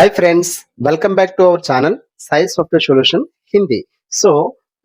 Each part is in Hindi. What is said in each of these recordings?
Hi friends, welcome back to our channel Sai Software Solution Hindi.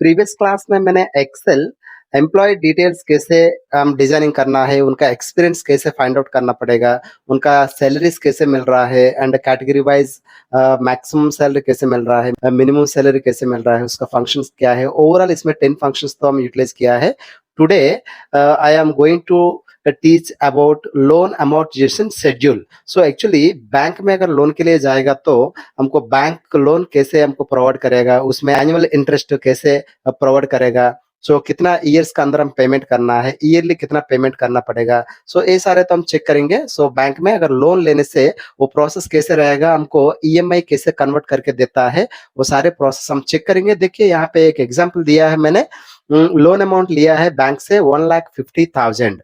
Previous class में मैंने एक्सेल एम्प्लॉय डिटेल्स कैसे डिजाइनिंग करना है, उनका एक्सपीरियंस कैसे फाइंड आउट करना पड़ेगा, उनका सैलरीज कैसे मिल रहा है and category wise maximum salary कैसे मिल रहा है, मिनिमम सैलरी कैसे मिल रहा है, उसका फंक्शंस क्या है। ओवरऑल इसमें 10 फंक्शंस तो हम यूटिलाइज किया है। Today I am going to teach about loan amortization schedule. So actually bank में अगर लोन के लिए जाएगा तो हमको बैंक लोन कैसे हमको प्रोवाइड करेगा, उसमें एनुअल इंटरेस्ट कैसे प्रोवाइड करेगा, कितना ईयर्स का अंदर हम पेमेंट करना है, ईयरली कितना पेमेंट करना पड़ेगा। ये सारे तो हम चेक करेंगे। बैंक में अगर लोन लेने से वो प्रोसेस कैसे रहेगा, हमको ईएमआई कैसे कन्वर्ट करके देता है, वो सारे प्रोसेस हम चेक करेंगे। देखिए यहाँ पे एक एग्जाम्पल दिया है मैंने। लोन अमाउंट लिया है बैंक से 1,50,000।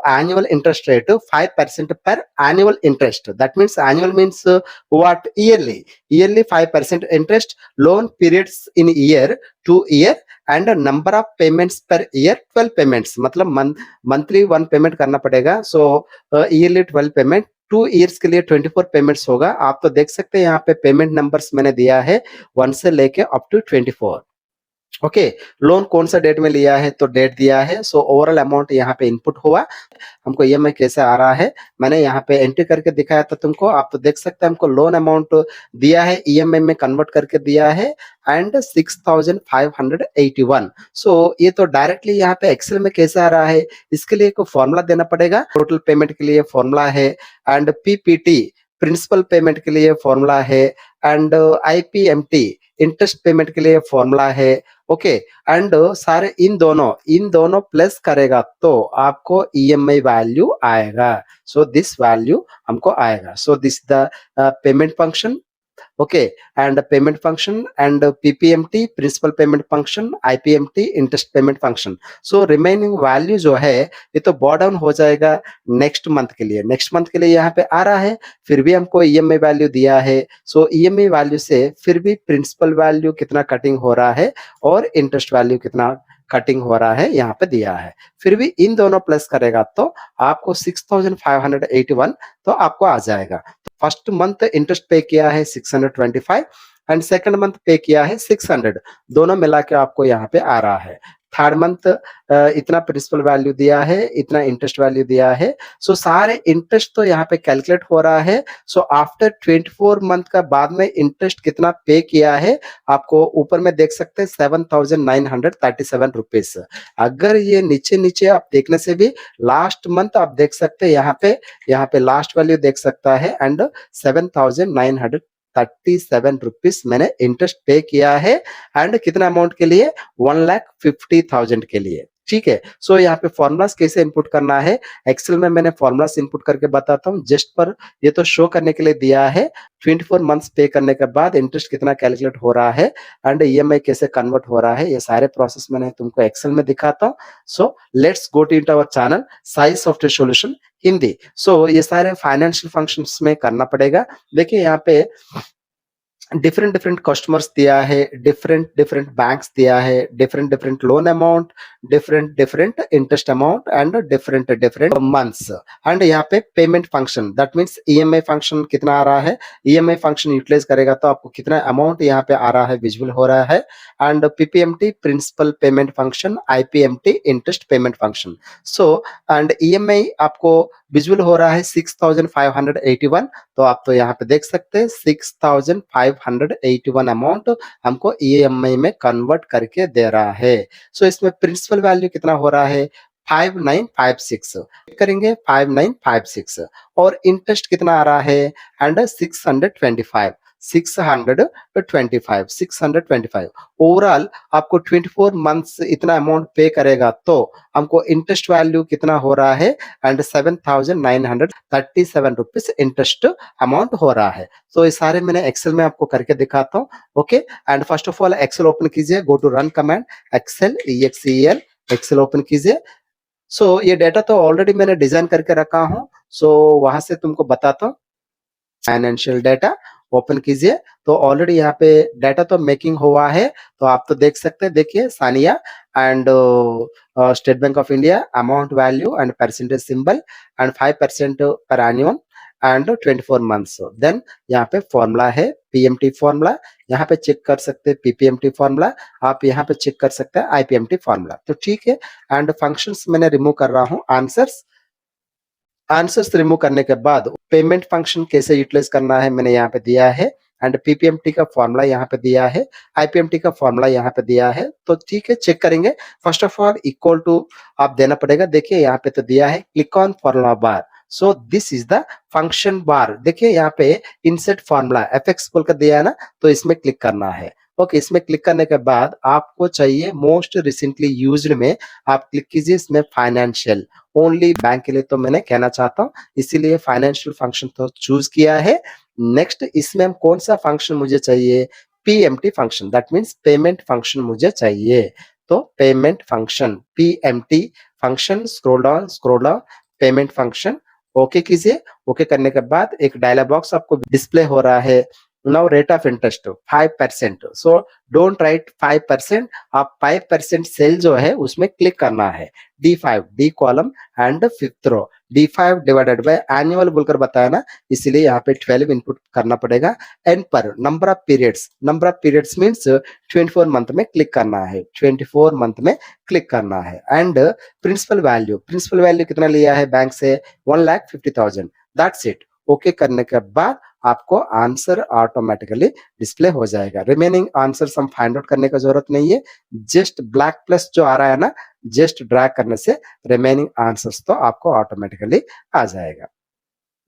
एनुअल इंटरेस्ट रेट 5% पर annual interest, that means annual means what, yearly 5% interest, loan periods in year 2 year and number of payments per year 12 payments, मतलब मंथली 1 पेमेंट करना पड़ेगा। ईयरली 12 पेमेंट, 2 ईयर्स के लिए 24 पेमेंट्स होगा। आप तो देख सकते हैं यहाँ पे पेमेंट नंबर्स मैंने दिया है 1 से लेके अप टू 24। ओके, लोन कौन सा डेट में लिया है तो डेट दिया है। ओवरऑल अमाउंट यहाँ पे इनपुट हुआ। हमको ईएमआई कैसे आ रहा है मैंने यहाँ पे एंट्री करके दिखाया था तुमको। आप तो देख सकते हैं हमको लोन अमाउंट दिया है, ईएमआई में कन्वर्ट करके दिया है एंड 6,581। ये तो डायरेक्टली यहाँ पे एक्सेल में कैसे आ रहा है, इसके लिए एक फॉर्मूला देना पड़ेगा। टोटल पेमेंट के लिए फॉर्मूला है एंड पीपीटी प्रिंसिपल पेमेंट के लिए फॉर्मूला है एंड आईपीएमटी इंटरेस्ट पेमेंट के लिए फॉर्मूला है। ओके, एंड सारे इन दोनों प्लस करेगा तो आपको ईएमआई वैल्यू आएगा। दिस वैल्यू हमको आएगा। This the payment function. Okay, and payment function and PPMT principal payment function, IPMT interest payment function. Remaining value जो है ये तो बॉर्ड डाउन हो जाएगा नेक्स्ट मंथ के लिए। नेक्स्ट मंथ के लिए यहाँ पे आ रहा है, फिर भी हमको ईएमआई वैल्यू दिया है। ईएमआई वैल्यू से फिर भी प्रिंसिपल वैल्यू कितना कटिंग हो रहा है और इंटरेस्ट वैल्यू कितना कटिंग हो रहा है यहाँ पे दिया है। फिर भी इन दोनों प्लस करेगा तो आपको 6,581 तो आपको आ जाएगा। फर्स्ट मंथ इंटरेस्ट पे किया है 625 एंड सेकंड मंथ पे किया है 600, दोनों मिला के आपको यहाँ पे आ रहा है। थर्ड मंथ इतना प्रिंसिपल वैल्यू दिया है, इतना इंटरेस्ट वैल्यू दिया है। सारे इंटरेस्ट तो यहाँ पे कैलकुलेट हो रहा है। आफ्टर 24 मंथ का बाद में इंटरेस्ट कितना पे किया है आपको ऊपर में देख सकते हैं 7,937 रुपीज। अगर ये नीचे नीचे आप देखने से भी लास्ट मंथ आप देख सकते हैं यहाँ पे लास्ट वैल्यू देख सकता है एंड 7,937 रुपीज मैंने इंटरेस्ट पे किया है एंड कितना अमाउंट के लिए, 1,50,000 के लिए। ठीक है। यहाँ पे फॉर्मुलास कैसे इनपुट करना है, एक्सेल में मैंने फॉर्मुलास इनपुट करके बताता हूँ जस्ट पर ये तो शो करने के लिए दिया है। 24 मंथ्स पे करने के बाद इंटरेस्ट कितना कैलकुलेट हो रहा है एंड ईएमआई कैसे कन्वर्ट हो रहा है, ये सारे प्रोसेस मैंने तुमको एक्सेल में दिखाता हूँ। Let's go to our channel Sai software solution Hindi. ये सारे फाइनेंशियल फंक्शंस में करना पड़ेगा। देखिए यहाँ पे डिफरेंट डिफरेंट कस्टमर्स दिया है, डिफरेंट डिफरेंट बैंक्स दिया है, different different loan amount, different different interest amount and different different months and यहाँ पे payment function, that means EMI function कितना आ रहा है, ईएमआई फंक्शन यूटिलाइज करेगा तो आपको कितना अमाउंट यहाँ पे आ रहा है विजुअल हो रहा है and PPMT principal payment function, IPMT interest payment function. And EMI आपको विजुअल हो रहा है 6,581। तो आप तो यहाँ पे देख सकते हैं 6,581 अमाउंट हमको ईएमआई में कन्वर्ट करके दे रहा है। इसमें प्रिंसिपल वैल्यू कितना हो रहा है, 5956 करेंगे, 5956 और इंटरेस्ट कितना आ रहा है एंड 625 ओवरऑल आपको 24 मंथ्स इतना अमाउंट पे करेगा तो हमको इंटरेस्ट वैल्यू कितना हो रहा है एंड 7,937 रुपीज इंटरेस्ट अमाउंट हो रहा है। ये सारे मैंने एक्सेल में आपको करके दिखाता हूँ। Okay, and first of all Excel open कीजिए, go to run command, Excel EXEL Excel open कीजिए। ये डेटा तो ऑलरेडी मैंने डिजाइन करके रखा हूँ, वहां से तुमको बताता हूँ। फाइनेंशियल डेटा ओपन कीजिए, तो ऑलरेडी यहाँ पे डेटा तो मेकिंग हुआ है। तो आप तो देख सकते हैं, देखिए Sania and state bank of India amount value and percentage symbol and 5% पर एनुअल एंड 24 मंथ्स। देन यहाँ पे फॉर्मूला है पीएमटी फॉर्मूला, यहाँ पे चेक कर सकते हैं पीपीएमटी फॉर्मूला, आप यहाँ पे चेक कर सकते हैं आईपीएमटी फॉर्मूला। तो ठीक है, एंड फंक्शंस मैंने रिमूव कर रहा हूँ। आंसर्स रिमूव करने के बाद पेमेंट फंक्शन कैसे यूटिलाइज करना है मैंने यहाँ पे दिया है, एंड पीपीएमटी का फॉर्मूला यहाँ पे दिया है, आईपीएमटी का फॉर्मूला यहाँ पे दिया है। तो ठीक है, चेक करेंगे। First of all equal to आप देना पड़ेगा। देखिए यहाँ पे तो दिया है click on formula bar, so this is the function bar. देखिए यहाँ पे इंसर्ट फॉर्मूला एफएक्स बोल कर दिया है ना, तो इसमें क्लिक करना है। ओके, इसमें क्लिक करने के बाद आपको चाहिए मोस्ट रिसेंटली यूज्ड में आप क्लिक कीजिए, इसमें फाइनेंशियल ओनली बैंक के लिए तो मैंने कहना चाहता हूँ, इसीलिए फाइनेंशियल फंक्शन तो चूज किया है। नेक्स्ट इसमें कौन सा फंक्शन मुझे चाहिए, PMT function, that means payment function मुझे चाहिए। तो payment function PMT function, scroll down payment function, okay कीजिए। ओके करने के बाद एक डायलॉग बॉक्स आपको डिस्प्ले हो रहा है। Now rate of interest 5%, so don't write 5%, आप 5% सेल जो है उसमें क्लिक करना है। D5 D column and fifth row, D5 divided by annual बोलकर बताया ना, इसीलिए यहाँ पे 12 इनपुट करना पड़ेगा। एंड पर number of periods means 24 month में क्लिक करना है, 24 मंथ में क्लिक करना है। एंड प्रिंसिपल वैल्यू कितना लिया है बैंक से, 1,50,000, दैट्स इट। ओके करने के बाद आपको आंसर ऑटोमेटिकली डिस्प्ले हो जाएगा। रिमेनिंग आंसर हम फाइंड आउट करने का जरूरत नहीं है, जस्ट ब्लैक प्लस जो आ रहा है ना, जस्ट ड्रैग करने से रिमेनिंग आंसर्स तो आपको ऑटोमेटिकली आ जाएगा।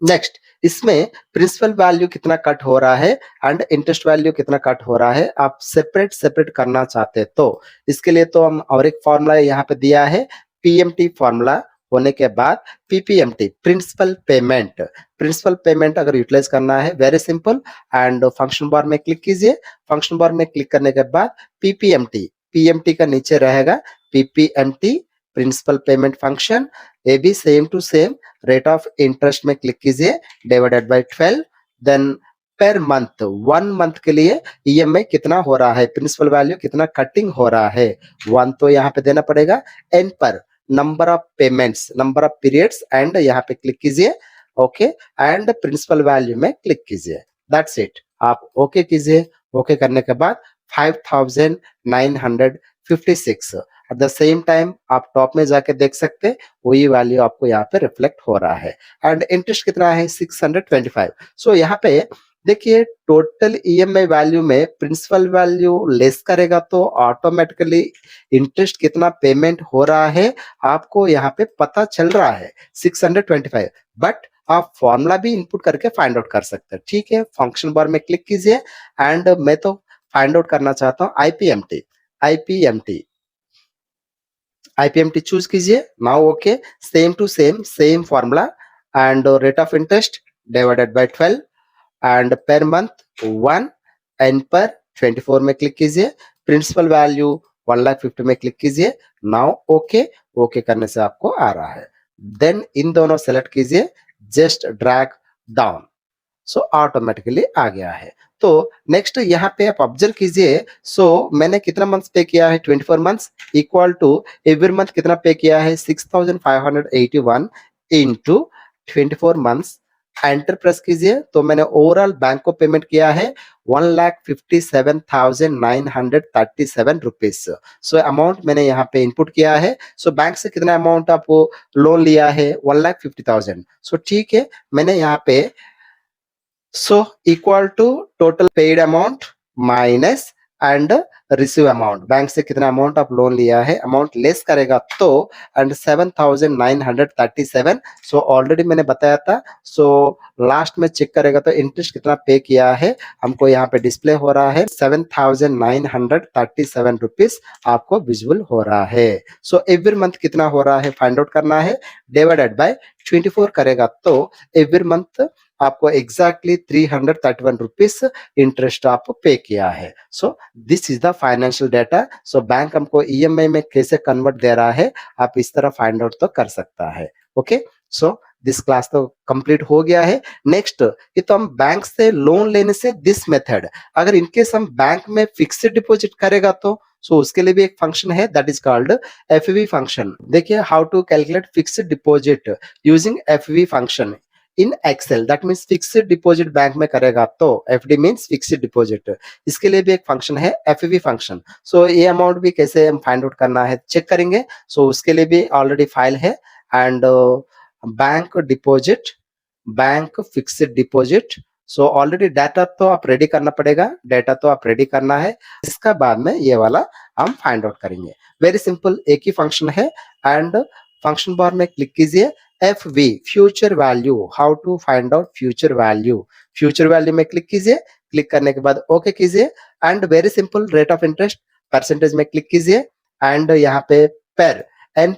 नेक्स्ट इसमें प्रिंसिपल वैल्यू कितना कट हो रहा है एंड इंटरेस्ट वैल्यू कितना कट हो रहा है, आप सेपरेट करना चाहते तो इसके लिए तो हम और एक फॉर्मूला यहाँ पे दिया है, पीएमटी फॉर्मूला होने के बाद पीपीएमटी प्रिंसिपल पेमेंट अगर यूटिलाइज करना है, very simple. And function bar में क्लिक कीजिए, फंक्शन बार में क्लिक करने के बाद पीएमटी का नीचे रहेगा पीपीएमटी प्रिंसिपल पेमेंट फंक्शन, ये भी same to same rate of interest में क्लिक कीजिए divided by 12। Then per month 1 month के लिए ईएमआई कितना हो रहा है, प्रिंसिपल वैल्यू कितना कटिंग हो रहा है, 1 तो यहाँ पे देना पड़ेगा। एन पर number of payments, number of periods, and यहाँ पे क्लिक कीजिए। ओके, एंड प्रिंसिपल वैल्यू में क्लिक कीजिए, दैट्स इट। आप ओके कीजिए। ओके करने के बाद 5,956 एट द सेम टाइम आप टॉप में जाके देख सकते हैं, वही वैल्यू आपको यहाँ पे रिफ्लेक्ट हो रहा है। एंड इंटरेस्ट कितना है, 625। सो यहाँ पे देखिए टोटल ईएमआई वैल्यू में प्रिंसिपल वैल्यू लेस करेगा तो ऑटोमेटिकली इंटरेस्ट कितना पेमेंट हो रहा है आपको यहाँ पे पता चल रहा है, 625। बट आप फॉर्मूला भी इनपुट करके फाइंड आउट कर सकते हैं। ठीक है, फंक्शन बार में क्लिक कीजिए एंड मैं तो फाइंड आउट करना चाहता हूँ आईपीएमटी चूज कीजिए। Now okay, same to same formula and rate of interest divided by 12 and per month 1 and per 24 में क्लिक कीजिए, प्रिंसिपल वैल्यू 1,50,000 में क्लिक कीजिए। नाउ ओके करने से आपको आ रहा है। देन इन दोनों सेलेक्ट कीजिए, just drag down, so automatically आ गया है। तो नेक्स्ट यहाँ पे आप ऑब्जर्व कीजिए, सो मैंने कितना मंथ्स पे किया है, 24 months equal to every month कितना पे किया है, 6,581 इंटू 24 मंथ्स। एंटर प्रेस कीजिए, तो मैंने ओवरऑल बैंक को पेमेंट किया है 1,57,937 रुपीज। सो अमाउंट मैंने यहाँ पे इनपुट किया है। सो बैंक से कितना अमाउंट आप लोन लिया है, 1,50,000। सो ठीक है, मैंने यहाँ पे so equal to total paid amount minus and receive amount, bank से कितना अमाउंट आप लोन लिया है, अमाउंट लेस करेगा तो एंड 7,937। सो ऑलरेडी मैंने बताया था। सो लास्ट में चेक करेगा तो इंटरेस्ट कितना पे किया है हमको यहाँ पे डिस्प्ले हो रहा है, 7,937 रुपीज आपको विजुअल हो रहा है। सो एवरी मंथ कितना हो रहा है फाइंड आउट करना है, डिवाइडेड बाय 24 करेगा तो एवरी मंथ आपको एग्जैक्टली 331 रुपीज इंटरेस्ट आपको पे किया है। सो this is the financial data. So bank हमको ईएमआई में कैसे कन्वर्ट दे रहा है, आप इस तरह फाइंड आउट तो कर सकता है। ओके, सो दिस क्लास तो कंप्लीट हो गया है। नेक्स्ट ये तो हम बैंक से लोन लेने से दिस मेथड, अगर इनकेस हम बैंक में फिक्स्ड डिपॉजिट करेगा तो सो उसके लिए भी एक फंक्शन है, that is called FV function. देखिए how to calculate fixed deposit using FV function. In Excel, that means fixed deposit bank में करेगा तो एफडी मीन्स फिक्स्ड डिपॉजिट, इसके लिए भी एक फंक्शन है एफवी फंक्शन। सो ये अमाउंट भी कैसे हम फाइंड आउट करना है चेक करेंगे। सो उसके लिए भी ऑलरेडी फाइल है and bank deposit, bank fixed deposit. So already data तो आप रेडी करना पड़ेगा, डाटा तो आप रेडी करना है, इसका बाद में ये वाला हम फाइंड आउट करेंगे। वेरी सिंपल, एक ही फंक्शन है एंड फंक्शन बार में क्लिक कीजिए F V future value, how to find out future value, future value में क्लिक कीजिए, क्लिक करने के बाद ओके कीजिए and very simple rate of interest percentage में क्लिक कीजिए एंड यहाँ पे per N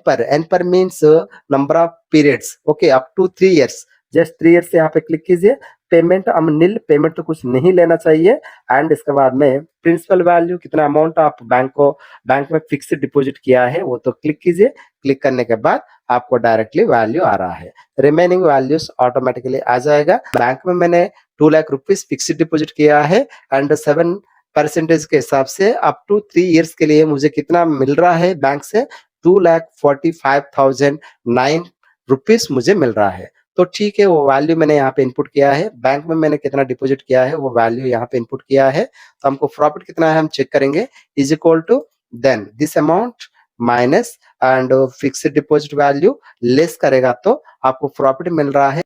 per means number of periods, okay up to 3 years, just 3 years यहाँ पे क्लिक कीजिए। पेमेंट हम नील, पेमेंट तो कुछ नहीं लेना चाहिए एंड इसके बाद में प्रिंसिपल वैल्यू कितना अमाउंट आप बैंक में फिक्स्ड डिपॉजिट किया है वो तो क्लिक कीजिए, क्लिक करने के बाद आपको डायरेक्टली वैल्यू आ रहा है, रिमेनिंग वैल्यूज ऑटोमेटिकली आ जाएगा। बैंक में मैंने 2 लाख रुपीज फिक्स्ड डिपॉजिट किया है एंड 7% के हिसाब से अप टू 3 इयर्स के लिए मुझे कितना मिल रहा है बैंक से, 2,45,009 रुपीज मुझे मिल रहा है। तो ठीक है, वो वैल्यू मैंने यहाँ पे इनपुट किया है, बैंक में मैंने कितना डिपॉजिट किया है वो वैल्यू यहाँ पे इनपुट किया है। तो हमको प्रॉफिट कितना है हम चेक करेंगे, is equal to then this amount minus and fixed deposit value less करेगा तो आपको प्रॉफिट मिल रहा है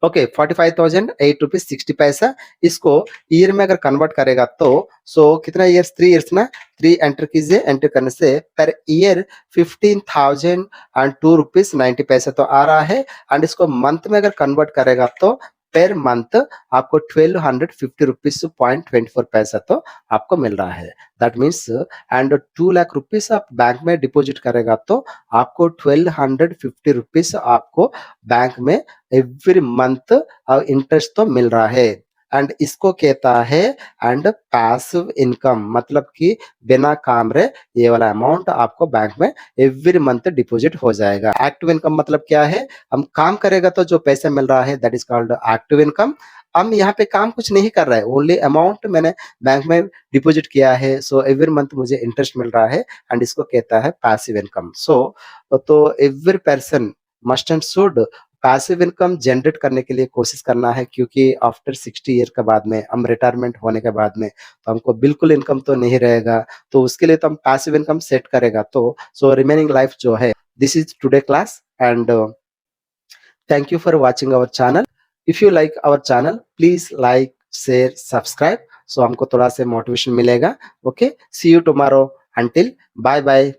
ओके 45,008 रुपीज 60 पैसा। इसको ईयर में अगर कन्वर्ट करेगा तो सो कितना ईयर्स, 3 इयर्स ना, 3 एंटर कीजिए, एंटर करने से पर ईयर 15,002 रुपीज 90 पैसा तो आ रहा है एंड इसको मंथ में अगर कन्वर्ट करेगा तो पर मंथ आपको 1,250 रुपीज 0.24 पैसा तो आपको मिल रहा है। That means and 2 lakh rupees आप बैंक में डिपॉजिट करेगा तो आपको 1,250 रुपीज आपको बैंक में एवरी मंथ इंटरेस्ट तो मिल रहा है एंड इसको कहता है एंड पैसिव इनकम, मतलब कि बिना काम रे ये वाला अमाउंट आपको बैंक में एवरी मंथ डिपॉजिट हो जाएगा। एक्टिव इनकम मतलब क्या है, हम काम करेगा तो जो पैसा मिल रहा है that is called active income. हम यहाँ पे काम कुछ नहीं कर रहा है, ओनली अमाउंट मैंने बैंक में डिपॉजिट किया है, सो एवरी मंथ मुझे इंटरेस्ट मिल रहा है एंड इसको कहता है पैसिव इनकम। सो तो every person must and should passive income generate करने के लिए कोशिश करना है, क्योंकि आफ्टर 60 ईयर के बाद में हम रिटायरमेंट होने के बाद में तो हमको बिल्कुल इनकम तो नहीं रहेगा, तो उसके लिए तो हम पैसिव इनकम सेट करेगा तो सो रिमेनिंग लाइफ जो है। This is today class and thank you for watching our channel. If you like our channel please like share subscribe, so हमको थोड़ा सा मोटिवेशन मिलेगा। Okay, see you tomorrow, until bye bye.